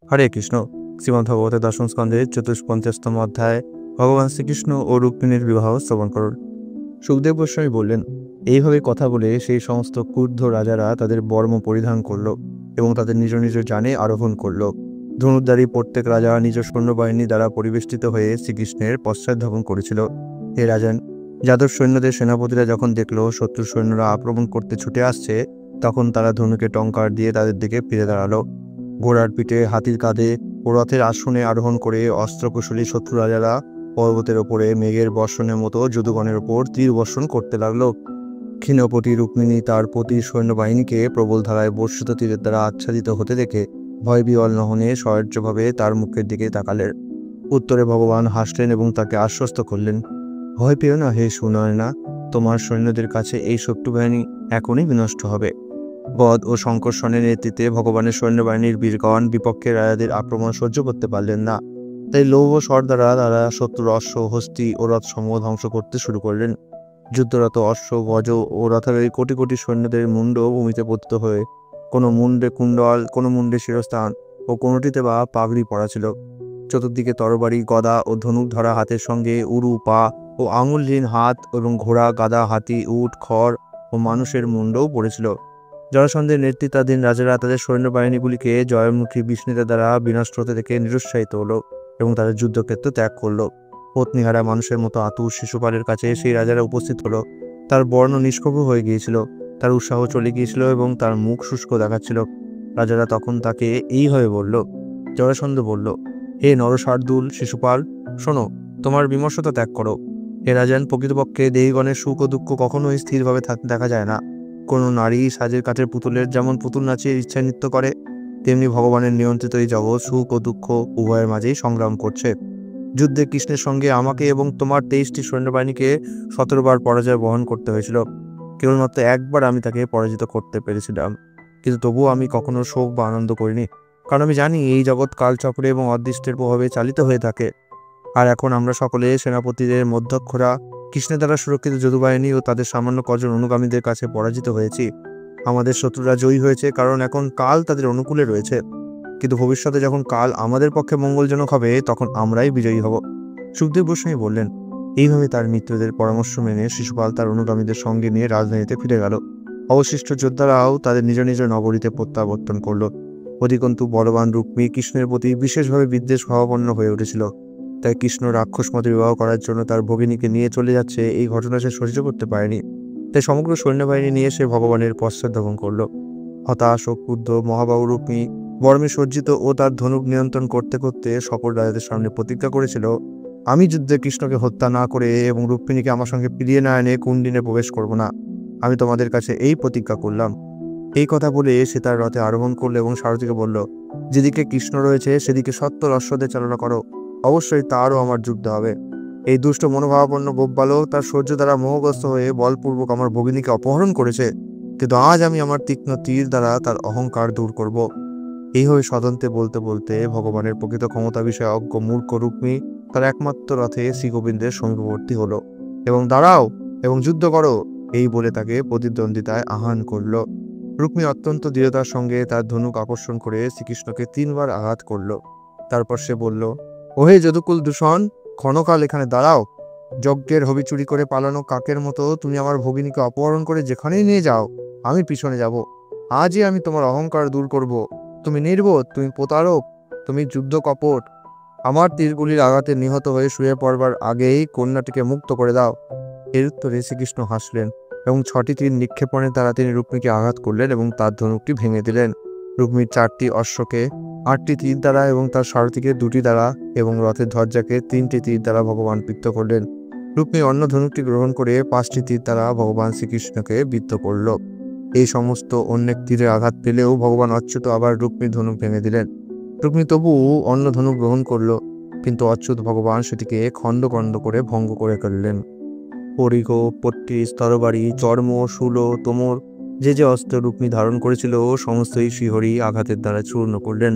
হরে কৃষ্ণ। শ্রীমদ্ভগবতের দশম স্কন্ধের ৪৫তম অধ্যায় ভগবান শ্রীকৃষ্ণ ও রুক্মিণীর বিবাহ শ্রবণ করুন। সুখদেব গোস্বামী বললেন, এইভাবে কথা বলে সেই সমস্ত ক্রুদ্ধ রাজারা তাদের বর্ম পরিধান করল এবং তাদের নিজ নিজ যানে আরোহণ করল। ধনুর্ধারী প্রত্যেক রাজা নিজ সৈন্যবাহিনী দ্বারা পরিবেষ্টিত হয়ে শ্রীকৃষ্ণের পশ্চাৎধাবন করেছিল। হে রাজন, যাদব সৈন্যদের সেনাপতিরা যখন দেখল শত্রু সৈন্যরা আক্রমণ করতে ছুটে আসছে, তখন তারা ধনুকে টঙ্কার দিয়ে তাদের দিকে ফিরে দাঁড়ালো। ঘোড়ার পিঠে, হাতির কাঁধে ও রথের আসনে আরোহণ করে অস্ত্রকুশলী শত্রু রাজারা পর্বতের ওপরে মেঘের বর্ষণের মতো যদুগণের ওপর তীর বর্ষণ করতে লাগলো। ক্ষীণপতি রুক্মিণী তার পতি সৈন্যবাহিনীকে প্রবল ধারায় বর্ষিত তীরের দ্বারা আচ্ছাদিত হতে দেখে ভয় বিহ্বল নহনে সহার্যভাবে তার মুখের দিকে তাকালেন। উত্তরে ভগবান হাসলেন এবং তাকে আশ্বস্ত করলেন, ভয় পেও না হে সুনয়না, তোমার সৈন্যদের কাছে এই শত্রু বাহিনী এখনই বিনষ্ট হবে। বধ ও সংকর্ষণের নেতৃত্বে ভগবানের সৈন্যবাহিনীর বীরগণ বিপক্ষের রাজাদের আক্রমণ সহ্য করতে পারলেন না। তাই লৌহ স্বর দ্বারা তারা শত্রুর অশ্ব, হস্তি ও রথ সমূহ ধ্বংস করতে শুরু করলেন। যুদ্ধরত অশ্ব, গজ ও রথারোহী কোটি কোটি সৈন্যদের মুন্ড ভূমিতে পতিত হয়ে কোনো মুন্ডে কুণ্ডল, কোনো মুন্ডে শিরস্থান ও কোনোটিতে বা পাগড়ি পরা ছিল। চতুর্দিকে তরবারি, গদা ও ধনুক ধরা হাতের সঙ্গে উরু, পা ও আঙুলহীন হাত এবং ঘোড়া, গাদা, হাতি, উট, খড় ও মানুষের মুন্ডও পড়েছিল। জরাসন্ধের নেতৃত্বাধীন রাজারা তাদের সৈন্যবাহিনীগুলিকে জয়মুখী বিস্মিতা দ্বারা বিনষ্ট হতে দেখে নিরুৎসাহিত হলো এবং তাদের যুদ্ধক্ষেত্র ত্যাগ করলো। পত্নীহারা মানুষের মতো আতুর শিশুপালের কাছে সেই রাজারা উপস্থিত হলো। তার বর্ণ নিষ্প্রভ হয়ে গিয়েছিল, তার উৎসাহ চলে গিয়েছিল এবং তার মুখ শুষ্ক দেখাচ্ছিল। রাজারা তখন তাকে এইভাবে বলল। জরাসন্ধ বলল, হে নরশার্দুল শিশুপাল, শোনো, তোমার বিমর্ষতা ত্যাগ করো। হে রাজান, প্রকৃতপক্ষে দেহীগণের সুখ ও দুঃখ কখনোই স্থিরভাবে দেখা যায় না। কোনো নারী সাজের কাঠের পুতুলের যেমন পুতুল নাচিয়ে ইচ্ছায় নৃত্য করে, তেমনি ভগবানের নিয়ন্ত্রিত এই জগৎ সুখ ও দুঃখ উভয়ের মাঝেই সংগ্রাম করছে। যুদ্ধে কৃষ্ণের সঙ্গে আমাকে এবং তোমার 23টি সৈন্যবাহিনীকে 17 বার পরাজয় বহন করতে হয়েছিল। কেবলমাত্র একবার আমি তাকে পরাজিত করতে পেরেছিলাম, কিন্তু তবুও আমি কখনো শোক বা আনন্দ করিনি, কারণ আমি জানি এই জগৎ কালচক্রে এবং অদৃষ্টের প্রভাবে চালিত হয়ে থাকে। আর এখন আমরা সকলে সেনাপতিদের মধ্যক্ষরা কৃষ্ণের দ্বারা সুরক্ষিত যদুবাহিনী ও তাদের সামান্য কজন অনুগামীদের কাছে পরাজিত হয়েছি। আমাদের শত্রুরা জয়ী হয়েছে কারণ এখন কাল তাদের অনুকূলে রয়েছে, কিন্তু ভবিষ্যতে যখন কাল আমাদের পক্ষে মঙ্গলজনক হবে, তখন আমরাই বিজয়ী হব। সুখদেব গোস্বামী বললেন, এইভাবে তার মিত্রদের পরামর্শ মেনে শিশুপাল তার অনুগামীদের সঙ্গে নিয়ে রাজধানীতে ফিরে গেল। অবশিষ্ট যোদ্ধারাও তাদের নিজ নিজ নগরীতে প্রত্যাবর্তন করল। অধিকন্তু বলবান রুক্মী কৃষ্ণের প্রতি বিশেষভাবে বিদ্বেষ ভাবাপন্ন হয়ে উঠেছিল। তাই কৃষ্ণ রাক্ষস মতে বিবাহ করার জন্য তার ভগিনীকে নিয়ে চলে যাচ্ছে, এই ঘটনা সে সহ্য করতে পারেনি। তাই সমগ্র সৈন্যবাহিনী নিয়ে সে ভগবানের পশ্চাৎধাবন করল। হতাশ ও ক্রুদ্ধ মহাবাহু রুক্মী বর্মে সজ্জিত ও তার ধনুক নিয়ন্ত্রণ করতে করতে সকল রাজাদের সামনে প্রতিজ্ঞা করেছিল, আমি যুদ্ধে কৃষ্ণকে হত্যা না করে এবং রুক্মিণীকে আমার সঙ্গে ফিরিয়ে না এনে কুণ্ডিনে প্রবেশ করব না। আমি তোমাদের কাছে এই প্রতিজ্ঞা করলাম। এই কথা বলে সে তার রথে আরোহণ করল এবং সারথীকে বলল, যেদিকে কৃষ্ণ রয়েছে সেদিকে সত্তর অশ্বদের চালনা করো, অবশ্যই তারও আমার যুদ্ধ হবে। এই দুষ্ট মনোভাবাপন্ন গোপবালক তার সহ্য দ্বারা মোহগ্রস্ত হয়ে বলপূর্বক আমার ভগিনীকে অপহরণ করেছে, কিন্তু আজ আমি আমার তীক্ষ্ণ তীর দ্বারা তার অহংকার দূর করব। এইভাবে সদন্তে বলতে বলতে ভগবানের প্রকৃত ক্ষমতা বিষয়ে অজ্ঞ মূর্খ রুক্মী তার একমাত্র রথে শ্রীগোবিন্দের সমীপবর্তী হলো এবং দাঁড়াও এবং যুদ্ধ করো এই বলে তাকে প্রতিদ্বন্দ্বিতায় আহ্বান করল। রুক্মী অত্যন্ত দৃঢ়তার সঙ্গে তার ধনুক আকর্ষণ করে শ্রীকৃষ্ণকে 3 বার আঘাত করল। তারপর সে বলল, ওহে যদুকুল দূষণ, ক্ষণকাল এখানে দাঁড়াও। যজ্ঞের হবি চুরি করে পালানো কাকের মতো তুমি আমার ভগিনীকে অপহরণ করে যেখানেই নিয়ে যাও, আমি পিছনে যাব। আজই আমি তোমার অহংকার দূর করব। তুমি নির্বোধ, তুমি প্রতারক, তুমি যুদ্ধ কপট। আমার তীরগুলির আঘাতে নিহত হয়ে শুয়ে পড়বার আগেই কন্যাটিকে মুক্ত করে দাও। এর উত্তরে শ্রীকৃষ্ণ হাসলেন এবং 6টি তীর নিক্ষেপণের দ্বারা তিনি রুক্মীকে আঘাত করলেন এবং তার ধনুকটি ভেঙে দিলেন। রুক্মীর 4টি অশ্বকে 8টি তীর দ্বারা এবং তার সারথীকে 2টি দ্বারা এবং রথের ধ্বজাকে 3টি তীর দ্বারা ভগবান বিদ্ধ করলেন। রুক্মী অন্য ধনুকটি গ্রহণ করে 5টি তীর দ্বারা ভগবান শ্রীকৃষ্ণকে বিদ্ধ করল। এই সমস্ত অনেক তীরের আঘাত পেলেও ভগবান অচ্যুত আবার রুক্মীর ধনুক ভেঙে দিলেন। রুক্মী তবু অন্য ধনুক গ্রহণ করল, কিন্তু অচ্যুত ভগবান সেটিকে খণ্ড খণ্ড করে ভঙ্গ করে ফেললেন। পরিঘ, পট্টিস, তরবারি, চর্ম, শূল, তোমর যে যে অস্ত্র রুক্মী ধারণ করেছিল সমস্তই শ্রীহরি আঘাতের দ্বারা চূর্ণ করলেন।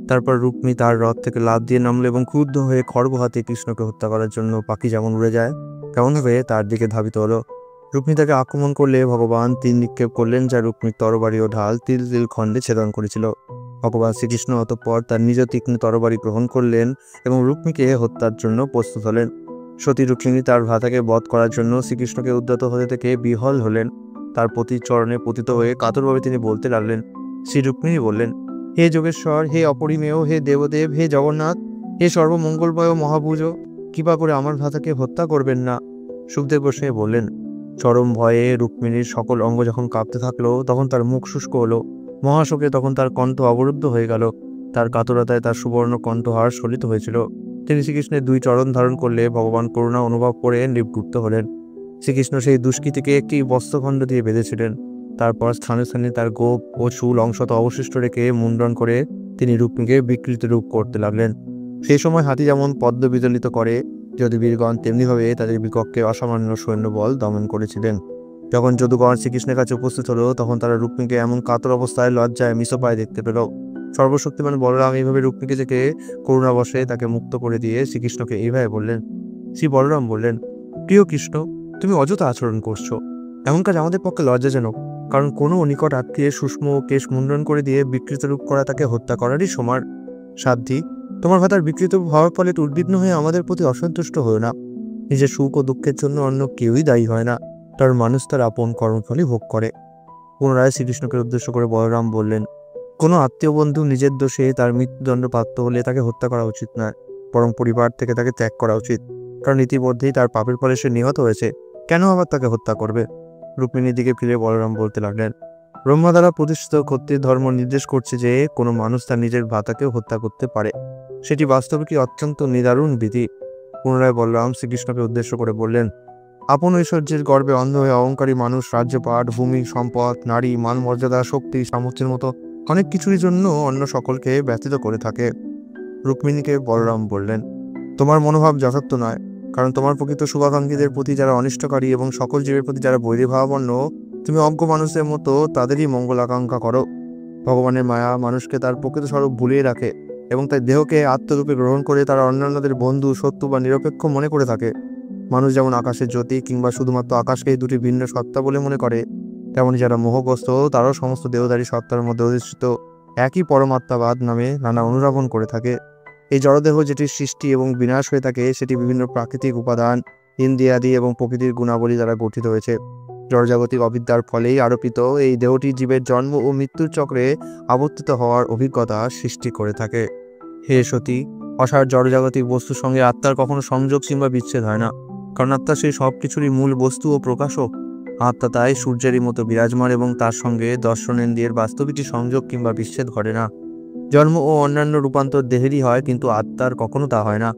তারপর রুক্মী তার রথ থেকে লাফ দিয়ে নামল এবং ক্রুদ্ধ হয়ে খড়গ হাতে কৃষ্ণকে হত্যা করার জন্য পাখি যেমন উড়ে যায় তেমনভাবে তার দিকে ধাবিত হলো। রুক্মী তাকে আক্রমণ করলে ভগবান তীর নিক্ষেপ করলেন, যা রুক্মীর তরবারি ও ঢাল তিল তিল খণ্ডে ছেদন করেছিল। ভগবান শ্রীকৃষ্ণ অতঃপর তার নিজ তীক্ষ্ণ তরবারি গ্রহণ করলেন এবং রুক্মিণীকে হত্যার জন্য প্রস্তুত হলেন। সতী রুক্মিণী তার ভ্রাতাকে বধ করার জন্য শ্রীকৃষ্ণকে উদ্যত হতে থেকে বিহ্বল হলেন। তার পতি চরণে পতিত হয়ে কাতরভাবে তিনি বলতে লাগলেন। শ্রী রুক্মিণী বললেন, হে যোগেশ্বর, হে অপরিমেয়, হে দেবদেব, হে জগন্নাথ, হে সর্বমঙ্গলময় মহাভুজ, কৃপা করে আমার ভ্রাতাকে হত্যা করবেন না। সুখদেব গোস্বামী বললেন, চরম ভয়ে রুক্মিণীর সকল অঙ্গ যখন কাঁপতে থাকলো তখন তার মুখ শুষ্ক হলো। মহাশোকে তখন তার কণ্ঠ অবরুদ্ধ হয়ে গেল। তার কাতরতায় তার সুবর্ণ কণ্ঠহার স্খলিত হয়েছিল। তিনি শ্রীকৃষ্ণের দুই চরণ ধারণ করলে ভগবান করুণা অনুভব করে নিবৃত্ত হলেন। শ্রীকৃষ্ণ সেই দুষ্কৃতীকে একটি বস্ত্রখণ্ড দিয়ে বেঁধেছিলেন। তারপর স্থানে স্থানে তার গোপ ও চুল অংশত অবশিষ্ট রেখে মুন্ডন করে তিনি রুক্মিণীকে বিকৃত রূপ করতে লাগলেন। সেই সময় হাতি যেমন পদ্ম বিচলিত করে, যদুবীরগণ তেমনিভাবে তাদের বিকক্ষে অসামান্য সৈন্যবল দমন করেছিলেন। যখন যদুগণ শ্রীকৃষ্ণের কাছে উপস্থিত হলো তখন তারা রুক্মিণীকে এমন কাতর অবস্থায় লজ্জায় মিশপায় দেখতে পেল। সর্বশক্তিমান বলরাম এইভাবে রুক্মিণীকে থেকে করুণাবশে তাকে মুক্ত করে দিয়ে শ্রীকৃষ্ণকে এইভাবে বললেন। শ্রী বলরাম বললেন, প্রিয় কৃষ্ণ, তুমি অযথা আচরণ করছো। এমন কাজ আমাদের পক্ষে লজ্জাজনক, কারণ কোনো নিকট আত্মীয় সূক্ষ্ম কেশ মুন্ডন করে দিয়ে বিকৃত রূপ করা তাকে হত্যা করারই সমান। সাধ্বী, তোমার ভাতার বিকৃত হওয়ার ফলে উদ্বিগ্ন হয়ে আমাদের প্রতি অসন্তুষ্ট হয়েও না। নিজের সুখ ও দুঃখের জন্য অন্য কেউই দায়ী হয় না, তার মানুষ তার আপন কর্মফলই ভোগ করে। পুনরায় শ্রীকৃষ্ণকে উদ্দেশ্য করে বলরাম বললেন, কোনো আত্মীয় বন্ধু নিজের দোষে তার মৃত্যুদণ্ড প্রাপ্ত হলে তাকে হত্যা করা উচিত নয়, বরং পরিবার থেকে তাকে ত্যাগ করা উচিত। কারণ ইতিমধ্যেই তার পাপের ফলে সে নিহত হয়েছে, কেন আবার তাকে হত্যা করবে? রুক্মিণীর দিকে ফিরে বলরাম বলতে লাগলেন, ব্রহ্মা দ্বারা প্রতিষ্ঠিত ক্ষত্রিয় ধর্ম নির্দেশ করছে যে কোনো মানুষ তার নিজের ভ্রাতাকেও হত্যা করতে পারে। সেটি বাস্তবে কি অত্যন্ত নিদারুণ বিধি। পুনরায় বলরাম শ্রীকৃষ্ণকে উদ্দেশ্য করে বললেন, আপন ঐশ্বর্যের গর্বে অন্ধ হয়ে অহংকারী মানুষ রাজ্যপাট, ভূমি, সম্পদ, নারী, মান মর্যাদা, শক্তি, সামর্থ্যের মতো অনেক কিছুর জন্য অন্য সকলকে ব্যতীত করে থাকে। রুক্মিণীকে বলরাম বললেন, তোমার মনোভাব যথার্থ নয়, কারণ তোমার প্রকৃত শুভাকাঙ্ক্ষীদের প্রতি যারা অনিষ্টকারী এবং সকল জীবের প্রতি যারা বৈরীভাবাপন্ন, তুমি অজ্ঞ মানুষের মতো তাদেরই মঙ্গল আকাঙ্ক্ষা করো। ভগবানের মায়া মানুষকে তার প্রকৃত স্বরূপ ভুলিয়ে রাখে এবং তার দেহকে আত্মরূপে গ্রহণ করে তারা অন্যান্যদের বন্ধু, শত্রু বা নিরপেক্ষ মনে করে থাকে। মানুষ যেমন আকাশের জ্যোতি কিংবা শুধুমাত্র আকাশকেই দুটি ভিন্ন সত্তা বলে মনে করে, তেমনি যারা মোহগ্রস্ত তারাও সমস্ত দেহধারী সত্তার মধ্যে অধিষ্ঠিত একই পরমাত্মাবাদ নামে নানা অনুধাবন করে থাকে। এই জড়দেহ যেটির সৃষ্টি এবং বিনাশ হয়ে থাকে সেটি বিভিন্ন প্রাকৃতিক উপাদান, ইন্দ্রিয়াদি এবং প্রকৃতির গুণাবলী দ্বারা গঠিত হয়েছে। জড়জাগতিক অবিদ্যার ফলেই আরোপিত এই দেহটি জীবের জন্ম ও মৃত্যুর চক্রে আবর্তিত হওয়ার অভিজ্ঞতা সৃষ্টি করে থাকে। হে সতী, অসার জড়জাগতিক বস্তুর সঙ্গে আত্মার কখনো সংযোগ কিংবা বিচ্ছেদ হয় না, কারণ আত্মা সেই সব কিছুরই মূল বস্তু ও প্রকাশক। আত্মা তাই সূর্যেরই মতো বিরাজমান এবং তার সঙ্গে দর্শনেন্দ্রিয়ের বাস্তবিকটি সংযোগ কিংবা বিচ্ছেদ ঘটে না। জন্ম ও অন্যান্য রূপান্তর দেহেরই হয়, কিন্তু আত্মার কখনো তা হয় না।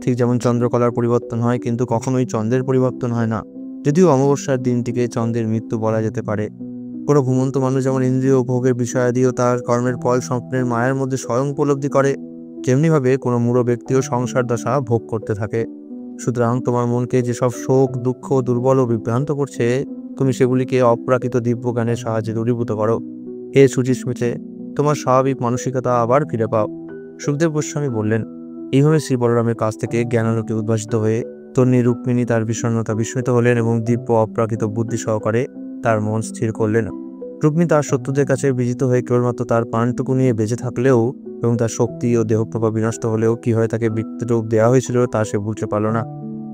ঠিক যেমন চন্দ্রকলার পরিবর্তন হয়, কিন্তু কখনোই চন্দ্রের পরিবর্তন হয় না, যদিও অমাবস্যার দিনটিকে চন্দ্রের মৃত্যু বলা যেতে পারে। কোনো ঘুমন্ত মানুষ যেমন ইন্দ্রিয় ভোগের বিষয়াদি ও তার কর্মের ফল স্বপ্নের মায়ার মধ্যে স্বয়ং উপলব্ধি করে, তেমনিভাবে কোনো মূঢ় ব্যক্তিও সংসার দশা ভোগ করতে থাকে। সুতরাং তোমার মনকে যেসব শোক, দুঃখ, দুর্বল ও বিভ্রান্ত করছে, তুমি সেগুলিকে অপ্রাকৃত দিব্য জ্ঞানের সাহায্যে দূরীভূত করো। হে শুচিস্মিতে, তোমার স্বাভাবিক মানসিকতা আবার ফিরে পাও। সুখদেব গোস্বামী বললেন, এইভাবে শ্রী বলরামের কাছ থেকে জ্ঞানালোকে উদ্ভাসিত হয়ে তন্নি রুক্মিণী তার বিষণ্ণতা বিস্মিত হলেন এবং দিব্য অপ্রাকৃত বুদ্ধি সহকারে তার মন স্থির করলেন। রুক্মিণী তার শত্রুদের কাছে বিজিত হয়ে কেবলমাত্র তার প্রাণটুকু নিয়ে বেঁচে থাকলেও এবং তার শক্তি ও দেহপ্রভা বিনষ্ট হলেও কি হয় তাকে বিকৃত রূপ দেওয়া হয়েছিল তা সে বুঝতে পারল না।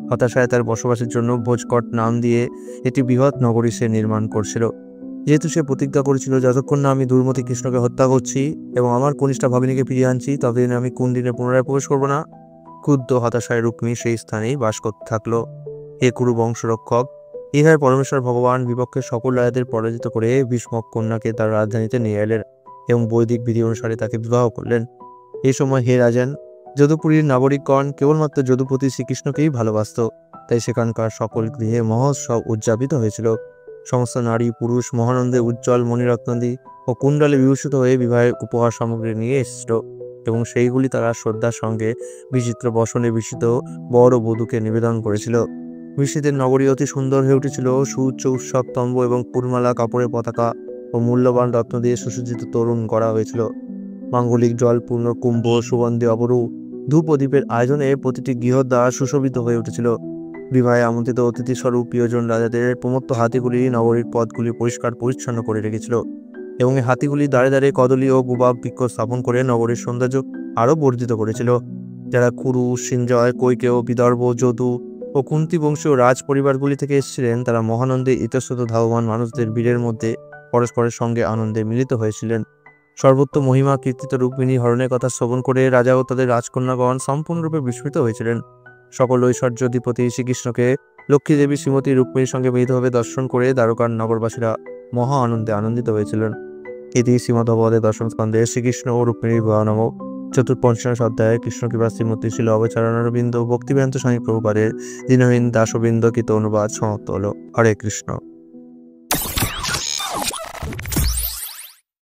হতাশায় তার বসবাসের জন্য ভোজকট নাম দিয়ে একটি বৃহৎ নগরী সে নির্মাণ করছিল। যেহেতু সে প্রতিজ্ঞা করেছিল, যতক্ষণ না আমি দুর্মতি কৃষ্ণকে হত্যা করছি এবং আমার কনিষ্ঠা ভাবিনীকে ফিরিয়ে আনছি ততদিন আমি কুন্দিনে পুনরায় প্রবেশ করব না, ক্ষুদ্র হতাশায় রুক্মিণী সেই স্থানেই বাস করতে থাকলো। হে কুরু বংশরক্ষক, ইহায় পরমেশ্বর ভগবান বিপক্ষের সকল রাজাদের পরাজিত করে ভীষ্মক কন্যাকে তার রাজধানীতে নিয়ে এলেন এবং বৈদিক বিধি অনুসারে তাকে বিবাহ করলেন। এই সময় হে রাজন, যদুপুরীর নাগরিকগণ কেবলমাত্র যদুপতি শ্রীকৃষ্ণকেই ভালোবাসত, তাই সেখানকার সকল গৃহে মহোৎসব উদযাপিত হয়েছিল। সমস্ত নারী পুরুষ মহানন্দে উজ্জ্বল মণিরত্নাদি ও কুণ্ডলে বিভূষিত হয়ে বিবাহের উপহার সামগ্রী নিয়ে এসেছিল এবং সেইগুলি তারা শ্রদ্ধার সঙ্গে বিচিত্র বসনে বিস্মিত বড় বধূকে নিবেদন করেছিল। বিস্মিতের নগরী অতি সুন্দর হয়ে উঠেছিল। সুউচ্চ উৎসব তম্ব এবং ফুলমালা, কাপড়ের পতাকা ও মূল্যবান রত্ন দিয়ে সুসজ্জিত তোরণ করা হয়েছিল। মাঙ্গলিক জলপূর্ণ কুম্ভ, সুগন্ধি অপরূপ ধূপ ও দ্বীপের আয়োজনে প্রতিটি গৃহদ্বার সুশোভিত হয়ে উঠেছিল। বিবাহে আমন্ত্রিত অতিথি স্বরূপ প্রিয়জন রাজাদের প্রমত্ত হাতিগুলি নগরীর পথগুলি পরিষ্কার পরিচ্ছন্ন করে রেখেছিল। এবং এই হাতিগুলি দাঁড়ে দাঁড়িয়ে কদলী ও গুবাব বৃক্ষ স্থাপন করে নগরীর সৌন্দর্য আরও বর্ধিত করেছিল। যারা কুরু, সিঞ্জয়, কৈকেয়, বিদর্ভ, যদু ও কুন্তি বংশীয় রাজ পরিবারগুলি থেকে এসেছিলেন, তারা মহানন্দে ইতস্তত ধাবমান মানুষদের ভিড়ের মধ্যে পরস্পরের সঙ্গে আনন্দে মিলিত হয়েছিলেন। সর্বত্র মহিমা কীর্তিত রুক্মিণী হরণের কথা শ্রবণ করে রাজা ও তাদের রাজকন্যাগণ সম্পূর্ণরূপে বিস্মিত হয়েছিলেন। সকল ঐশ্বর্যাধিপতি শ্রীকৃষ্ণকে লক্ষ্মী দেবী শ্রীমতী রুক্মিণীর সঙ্গে মিলিতভাবে দর্শন করে দ্বারকার নগরবাসীরা মহা আনন্দে আনন্দিত হয়েছিলেন। এটি শ্রীমদ্ভগবতে দশম স্কন্ধে শ্রীকৃষ্ণ ও রুক্মিণীর বিবাহ নামক চতুর্পঞ্চদশ অধ্যায়ে কৃষ্ণ কৃপা শ্রীমতী শিল অবচরণারবিন্দ ভক্তিবেদান্ত স্বামী প্রভুপাদের দীনহীন দাসবৃন্দ কৃত অনুবাদ সমাপ্ত হল। হরে কৃষ্ণ।